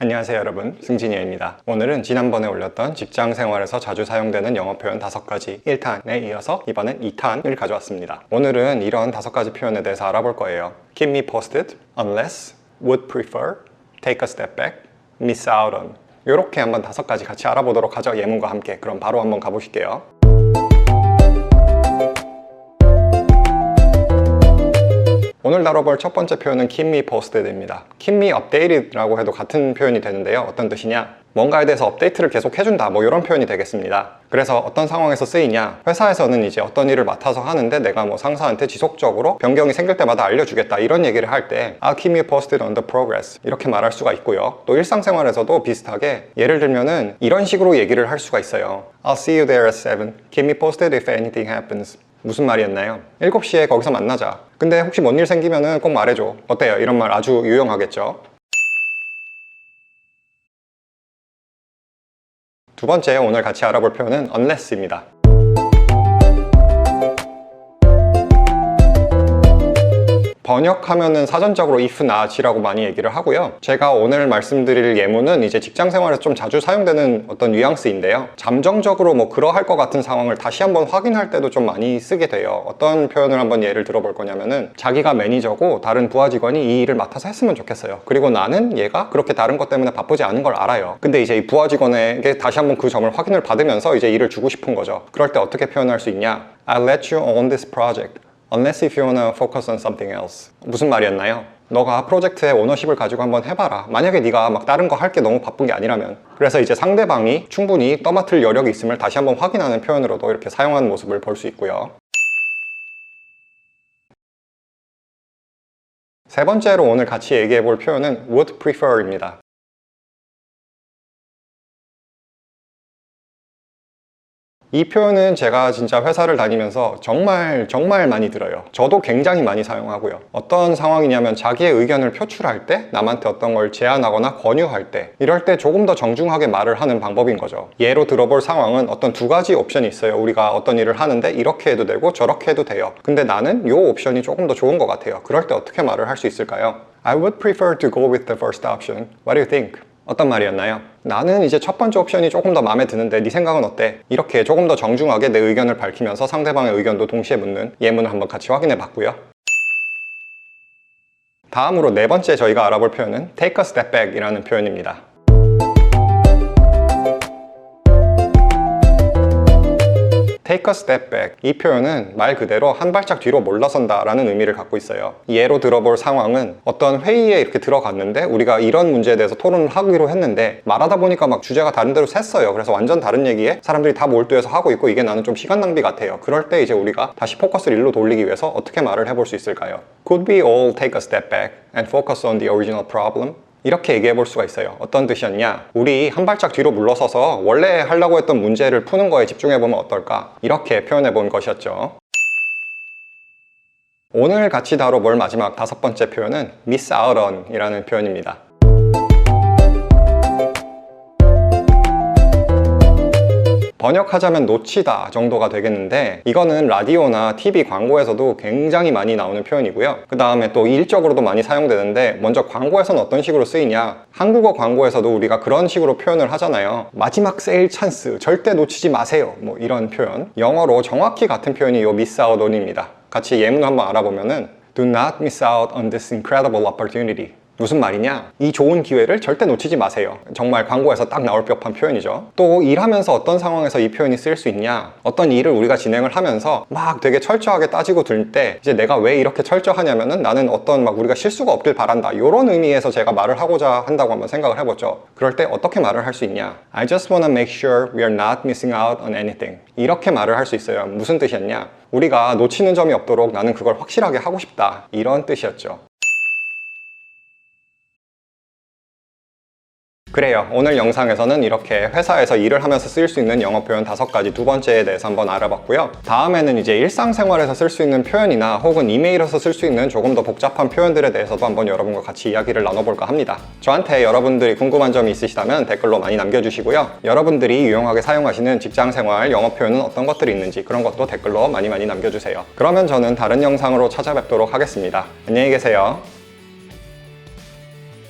안녕하세요 여러분, 승진이입니다. 오늘은 지난번에 올렸던 직장 생활에서 자주 사용되는 영어 표현 5가지 1탄에 이어서 이번엔 2탄을 가져왔습니다. 오늘은 이런 5가지 표현에 대해서 알아볼 거예요. Keep me posted, unless, would prefer, take a step back, miss out on. 이렇게 한번 5가지 같이 알아보도록 하죠. 예문과 함께. 그럼 바로 한번 가보실게요. 오늘 다뤄볼 첫 번째 표현은 keep me posted입니다. keep me updated라고 해도 같은 표현이 되는데요. 어떤 뜻이냐? 뭔가에 대해서 업데이트를 계속 해준다, 뭐 이런 표현이 되겠습니다. 그래서 어떤 상황에서 쓰이냐? 회사에서는 이제 어떤 일을 맡아서 하는데 내가 뭐 상사한테 지속적으로 변경이 생길 때마다 알려주겠다, 이런 얘기를 할 때 I'll keep you posted on the progress 이렇게 말할 수가 있고요. 또 일상생활에서도 비슷하게 예를 들면은 이런 식으로 얘기를 할 수가 있어요. I'll see you there at 7. Keep me posted if anything happens. 무슨 말이었나요? 7시에 거기서 만나자. 근데 혹시 뭔 일 생기면은 꼭 말해줘. 어때요? 이런 말 아주 유용하겠죠? 두 번째 오늘 같이 알아볼 표현은 unless입니다. 번역하면은 사전적으로 if not이라고 많이 얘기를 하고요. 제가 오늘 말씀드릴 예문은 이제 직장 생활에서 좀 자주 사용되는 어떤 뉘앙스인데요. 잠정적으로 뭐 그러할 것 같은 상황을 다시 한번 확인할 때도 좀 많이 쓰게 돼요. 어떤 표현을 한번 예를 들어볼 거냐면은 자기가 매니저고 다른 부하 직원이 이 일을 맡아서 했으면 좋겠어요. 그리고 나는 얘가 그렇게 다른 것 때문에 바쁘지 않은 걸 알아요. 근데 이제 이 부하 직원에게 다시 한번 그 점을 확인을 받으면서 이제 일을 주고 싶은 거죠. 그럴 때 어떻게 표현할 수 있냐? I'll let you own this project. Unless if you wanna focus on something else. 무슨 말이었나요? 너가 프로젝트의 오너십을 가지고 한번 해봐라. 만약에 네가 막 다른 거 할 게 너무 바쁜 게 아니라면. 그래서 이제 상대방이 충분히 떠맡을 여력이 있음을 다시 한번 확인하는 표현으로도 이렇게 사용하는 모습을 볼 수 있고요. 세 번째로 오늘 같이 얘기해 볼 표현은 would prefer입니다. 이 표현은 제가 진짜 회사를 다니면서 정말 많이 들어요. 저도 굉장히 많이 사용하고요. 어떤 상황이냐면 자기의 의견을 표출할 때, 남한테 어떤 걸 제안하거나 권유할 때, 이럴 때 조금 더 정중하게 말을 하는 방법인 거죠. 예로 들어볼 상황은 어떤 2가지 옵션이 있어요. 우리가 어떤 일을 하는데 이렇게 해도 되고 저렇게 해도 돼요. 근데 나는 이 옵션이 조금 더 좋은 것 같아요. 그럴 때 어떻게 말을 할 수 있을까요? I would prefer to go with the first option. What do you think? 어떤 말이었나요? 나는 이제 첫 번째 옵션이 조금 더 마음에 드는데 네 생각은 어때? 이렇게 조금 더 정중하게 내 의견을 밝히면서 상대방의 의견도 동시에 묻는 예문을 한번 같이 확인해 봤고요. 다음으로 네 번째 저희가 알아볼 표현은 take a step back 이라는 표현입니다. take a step back. 이 표현은 말 그대로 한 발짝 뒤로 물러선다 라는 의미를 갖고 있어요. 예로 들어볼 상황은 어떤 회의에 이렇게 들어갔는데 우리가 이런 문제에 대해서 토론을 하기로 했는데 말하다 보니까 막 주제가 다른 데로 샜어요. 그래서 완전 다른 얘기에 사람들이 다 몰두해서 하고 있고 이게 나는 좀 시간 낭비 같아요. 그럴 때 이제 우리가 다시 포커스를 일로 돌리기 위해서 어떻게 말을 해볼 수 있을까요? Could we all take a step back and focus on the original problem? 이렇게 얘기해 볼 수가 있어요. 어떤 뜻이었냐? 우리 한 발짝 뒤로 물러서서 원래 하려고 했던 문제를 푸는 거에 집중해 보면 어떨까? 이렇게 표현해 본 것이었죠. 오늘 같이 다뤄볼 마지막 5번째 표현은 miss out on 이라는 표현입니다. 번역하자면 놓치다 정도가 되겠는데 이거는 라디오나 TV 광고에서도 굉장히 많이 나오는 표현이고요. 그 다음에 또 일적으로도 많이 사용되는데 먼저 광고에서는 어떤 식으로 쓰이냐? 한국어 광고에서도 우리가 그런 식으로 표현을 하잖아요. 마지막 세일 찬스 절대 놓치지 마세요, 뭐 이런 표현. 영어로 정확히 같은 표현이 요 miss out on입니다. 같이 예문 한번 알아보면은 Do not miss out on this incredible opportunity. 무슨 말이냐? 이 좋은 기회를 절대 놓치지 마세요. 정말 광고에서 딱 나올 법한 표현이죠. 또 일하면서 어떤 상황에서 이 표현이 쓰일 수 있냐? 어떤 일을 우리가 진행을 하면서 막 되게 철저하게 따지고 들 때 이제 내가 왜 이렇게 철저하냐면은 나는 어떤 막 우리가 실수가 없길 바란다, 이런 의미에서 제가 말을 하고자 한다고 한번 생각을 해보죠. 그럴 때 어떻게 말을 할 수 있냐? I just wanna make sure we are not missing out on anything. 이렇게 말을 할 수 있어요. 무슨 뜻이었냐? 우리가 놓치는 점이 없도록 나는 그걸 확실하게 하고 싶다, 이런 뜻이었죠. 그래요. 오늘 영상에서는 이렇게 회사에서 일을 하면서 쓰일 수 있는 영어 표현 5가지 두 번째에 대해서 한번 알아봤고요. 다음에는 이제 일상생활에서 쓸 수 있는 표현이나 혹은 이메일에서 쓸 수 있는 조금 더 복잡한 표현들에 대해서도 한번 여러분과 같이 이야기를 나눠볼까 합니다. 저한테 여러분들이 궁금한 점이 있으시다면 댓글로 많이 남겨주시고요. 여러분들이 유용하게 사용하시는 직장생활 영어 표현은 어떤 것들이 있는지 그런 것도 댓글로 많이 남겨주세요. 그러면 저는 다른 영상으로 찾아뵙도록 하겠습니다. 안녕히 계세요.